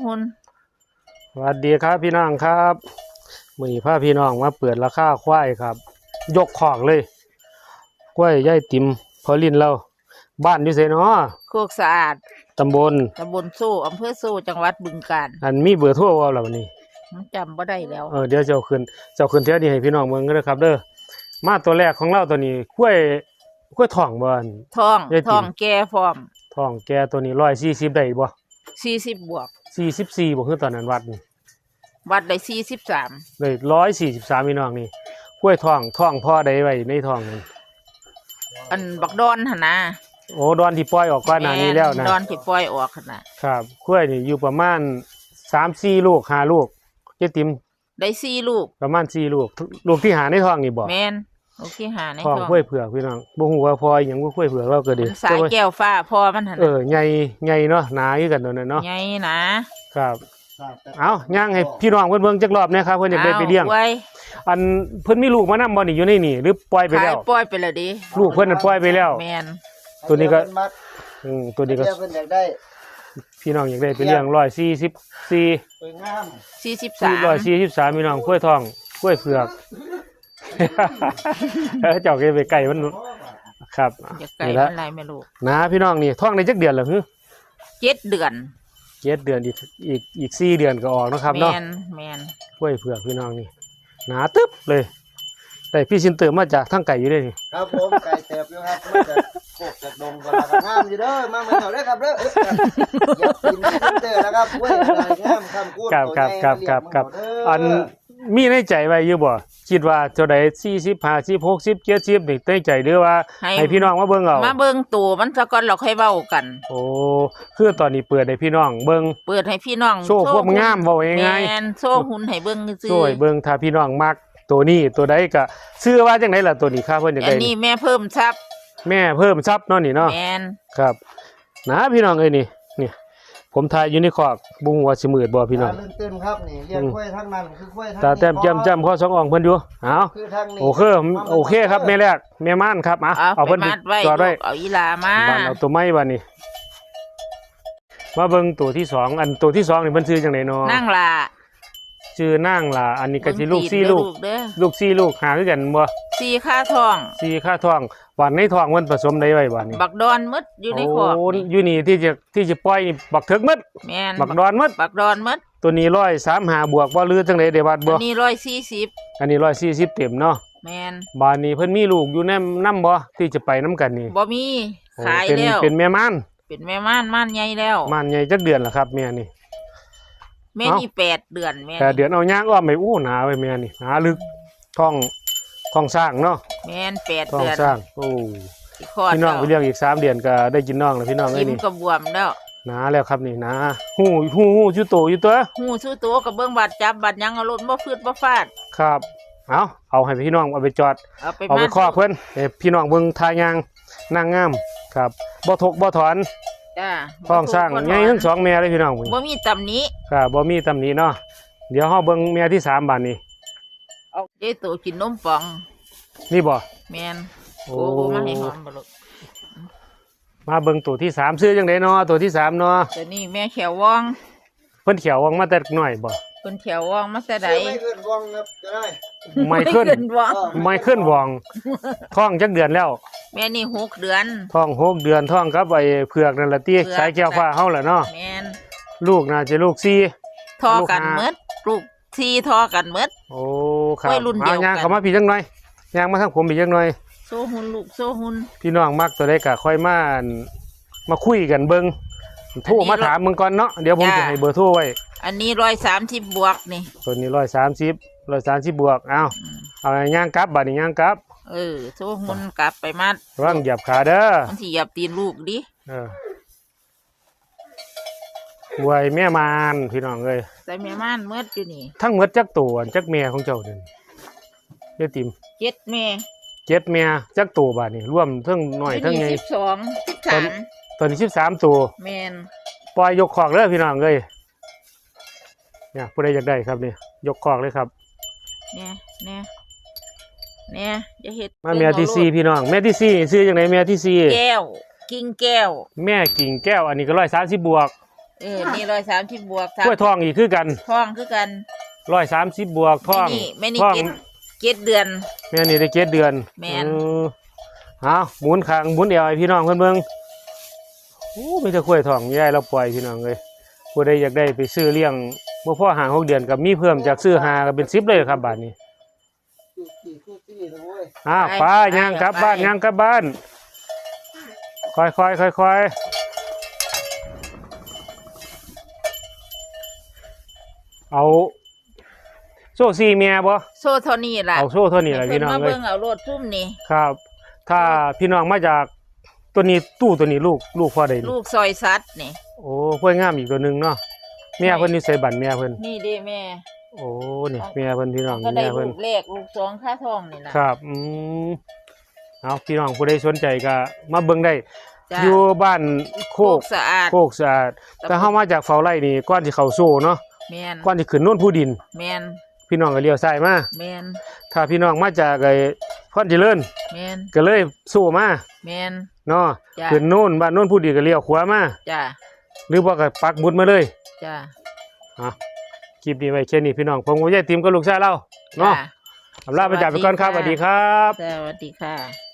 หุ่นสวัสดีครับพี่น้องครับมื้อนี้พาพี่น้องมาเปิดราคาควายครับ ยกของเลยกล้วยยายติ๋มพอลินเราบ้านอยู่ไสน้อโคกสะอาดตำบลสู้อำเภอสู้จังหวัดบึงกาฬอันมีเบอร์โทรบ่ล่ะวันนี้จำบ่ได้แล้วเดี๋ยวเจ้าขึ้นเที่ยวนี้ให้พี่น้องเบิ่งกันเด้อครับเด้อมาตัวแรกของเราตัวนี้กล้วยท้องบ่อันท้องแก่พร้อมท้องแก่ตัวนี้140ได้บ่40บวก44บ่คือตอนนั้นวัดนี่วัดได้43ได้143พี่น้องนี่กล้วยท้องพ่อใดไว้ในท้องนั่นอันบักดอนหั่นนะโอ้ดอนที่ปล่อยออกก่อนหน้านี้แล้วนะดอนที่ปล่อยออกหั่นน่ะครับกล้วยนี่อยู่ประมาณ3-4 ลูก5 ลูกเจ๊ติ๋มได้4ลูกประมาณ4 ลูกลูกที่หาในท้องนี่บ่แม่นลูกที่หาในท้องกล้วยเผือกพี่น้องบ่ฮู้ว่าพอหยังกล้วยเผือกเราก็ดีสายแก้วฟ้าพอมันหั่นใหญ่เนาะหนาคือกันนั่นเนาะใหญ่นะครับเอาย่างให้พี่น้องเพิ่นเบิ่งจักรอบนะครับเพิ่นอยากได้ไปเลี้ยงอันเพิ่นมีลูกมานำบ่นี่อยู่ในนี่หรือปล่อยไปแล้วปล่อยไปแล้วดิลูกเพิ่นปล่อยไปแล้วแม่นตัวนี้ก็ตัวนี้ก็เพิ่นอยากได้พี่น้องอยากได้ไปเลี้ยง144สวยงาม143พี่น้องกล้วยทองกล้วยเผือกเจ้าก็ไปไก่มันครับนี่ละอะไรไม่รู้นะพี่น้องนี่ท้องในจักเดือนเหรอฮึ7 เดือนอีก4 เดือนก็ออกนะครับเนาะแม่นกล้วยเผือกพี่น้องนี่หนาตึ๊บเลยแต่พี่ซินเตอร์มาจากทั้งไก่อยู่ด้วยนี่ครับผมไก่เติบอยู่ครับมาจากโคกจากดงก็แล้วงามอยู่เด้อมาเมืองเขาเด้อครับเด้ออย่ากินซินเตอร์นะครับกล้วยอะไรงามคำพูดครับอันมีในใจไว้อยู่บ่คิดว่าเท่าใด40 50 60 70นี่ในใจหรือว่าให้พี่น้องมาเบิ่งเอามาเบิ่งตัวมันซะก่อนเราค่อยเว้ากันโอ้คือตอนนี้เปิดให้พี่น้องเบิ่งเปิดให้พี่น้องโชว์ความงามเว้าง่ายๆแม่นโชว์หุ่นให้เบิ่งซื่อโชว์ให้เบิ่งถ้าพี่น้องมักตัวนี้ตัวใดก็ชื่อว่าจังได๋ล่ะตัวนี้ครับเพิ่นจังได๋อันนี้แม่เพิ่มทรัพย์เนาะนี่เนาะแม่นครับนะพี่น้องเอ้ยนี่ผมถ่ายอยู่ในคอกบ่ฮู้ว่าสิมืดบ่พี่น้องตื่นครับนี่เรียกกล้วยทั้งนั้นคือกล้วยทั้งตาแต้มจำข้อ2อ่องเพิ่นอยู่เอาโอเคครับแม่แรกแม่ม่านครับเอาเพิ่นจอดไว้เอาอีหลามาบ้านเอาตัวไม้บัดนี้มาเบิ่งตัวที่2อันตัวที่2นี่เพิ่นชื่อจังได๋เนาะนางล่ะชื่อนางล่ะอันนี้ก็สิลูก4 ลูก4 ลูกหาคือกันบ่4ค่าท้องวันในท้องมันผสมได้ไว้บัดนี้บักดอนหมดอยู่ในคอกโอ้อยู่นี่ที่จะปล่อยบักเถิกหมดแม่นบักดอนหมดตัวนี้135บวกบ่หรือจังได๋ได้วัดบ่อันนี้140อันนี้140เต็มเนาะแม่นบ้านนี้เพิ่นมีลูกอยู่นำบ่ที่จะไปนํกันนี่บ่มีขายแล้วเป็นแม่ม่านม่านใหญ่แล้วม่านใหญ่จักเดือนล่ะครับแม่นี่แม่นี่8 เดือนแม่8 เดือนเอาย่างอ้อมไปหนาไว้แม่นี่หาลึกท้องสร้างเนาะแม่น8 เดือนท้องสร้างโอ้พี่น้องไปเลี้ยงอีก3 เดือนก็ได้กินน้องแล้วพี่น้องเอ้ยนี่กินกระบวมแล้วหนาแล้วครับนี่หนาหูอยู่ตัวหูชื่อตัวกับเบิ่งบาดจับบัดยังเอารถบ่ฟืดบ่ฟาดครับเอาให้พี่น้องเอาไปจอดเอาไปคอกเพิ่นให้พี่น้องเบิ่งทายางนางงามครับบ่ทกบ่ถอนจ้าท้องสร้างใหญ่ทั้ง2แม่เลยพี่น้องบ่มีตำหนิครับบ่มีตำหนิเนาะเดี๋ยวเฮาเบิ่งแม่ที่3บาดนี้เอาเจ้ตัวกินนมป่องนี่บ่แม่นโอ้มาให้หอมบ่ลูกมาเบิ่งตัวที่3ซื้อจังได๋เนาะตัวที่3เนาะตัวนี้แม่เขียวว่องเพิ่นเขียวว่องมาแต่น้อยบ่เพิ่นเขียวว่องมาแต่ใดไม่ขึ้นว่องครับจะได้ไม่ขึ้นว่องท้องจักเดือนแล้วแม่นี่6 เดือนท้อง6 เดือนท้องกับไอ้เผือกนั่นล่ะติสายแก้วฟ้าเฮาล่ะเนาะแม่นลูกน่าจะลูก4ทอกันหมดลูก4ทอกันหมดโอ้ครับเอาย่างเข้ามาพี่จังหน่อยย่างมาทางผมพี่จังหน่อยโซหุ่นลูกโซหุ่นพี่น้องมักตัวใดก็ค่อยมาคุยกันเบิ่งโทรมาถามมึงก่อนเนาะเดี๋ยวผมจะให้เบอร์โทรไว้อันนี้130บวกนี่ตัวนี้130บวกเอาย่างกลับบัดนี้ย่างกลับโซหุ่นกลับไปมัดระวังเหยียบขาเด้อมันสิเหยียบตีนลูกดิไว้แม่ม่านพี่น้องเอ้ยใส่แม่ม่านหมดอยู่นี่ทั้งหมดจักตัวจักแม่ของเจ้านี่เด้อติ๋ม7 แม่จักตัวบาดนี้รวมทั้งน้อยทั้งใหญ่13ตอนนี้13ตัวแม่นปล่อยยกคอกเด้อพี่น้องเอ้ยเนี่ยผู้ใดอยากได้ครับนี่ยกคอกเลยครับเนี่ยอย่าเฮ็ดมาแม่ที่4พี่น้องแม่ที่4ซื้อจังได๋แม่ที่4แก้วกิ่งแก้วแม่กิ่งแก้วอันนี้ก็130บวก นี่130บวก กล้วยทองอีกคือกัน ท้องคือกัน 130บวกทอง ไม่นี่ ทอง เจ็ดเดือน แม่นี่ได้7เดือน แม่น เอาหมุนข้างหมุนเอวให้พี่น้องเพิ่นเบิ่งโอ้มีแต่กล้วยทองยายเราปล่อยพี่น้องเลยผู้ใดอยากได้ไปซื้อเลี้ยงบ่พอหา6เดือนก็มีเพิ่มจากซื้อ5ก็เป็น10เลยครับบาดนี้ สู้ๆนะเว้ย ไปย่างกลับบ้านย่างกลับบ้านค่อยเอาโซ่ซีเมียบ่ โซ่เท่านี้ล่ะ เอาโซ่เท่านี้แหละพี่น้อง มา เลย เบิ่งเอาโลดซุ่มนี่ ครับ ถ้าพี่น้องมาจากตัวนี้ตัวนี้ลูกพ่อได้นี่ ลูกซอยสัตว์นี่ โอ้ค่อยงามอีกตัวหนึงเนาะเมียเพิ่นนี่ใส่บัตรเมียเพิ่น นี่เด้แม่ โอ้นี่เมียเพิ่นพี่น้อง ก็ได้ เมีย ลู เพิ่น กแรกลูกสองค่าทองนี่ล่ะ ครับเอาพี่น้องผู้ใดสนใจก็มาเบิ่งได้ จ้ะ อยู่บ้านโค โคกสะอาด โคกสะอาดแต่เฮามาจากเฝ้าไร่นี่ก่อนสิเข้าโซ่เนาะ แม่น ก่อนสิขึ้นโน่นผู้ดิน แม่น พี่น้องก็เลี้ยวซ้ายมา แม่น ถ้าพี่น้องมาจากไอ้พรเจริญ แม่น ก็เลยสู้มา แม่น เนาะ จ้ะ ขึ้นโน่นบ้านโน่นผู้ดีก็เลี้ยวขวามา จ้า หรือว่าก็ปักหมุดมาเลย จ้า อ่ะคลิปนี้ไว้แค่นี้พี่น้องผมกับยายติ๋มกับลูกชายเราเนาะ จ้ อำลาไปจากไปก่อนครับสวัสดีครับ สวัสดีค่ะ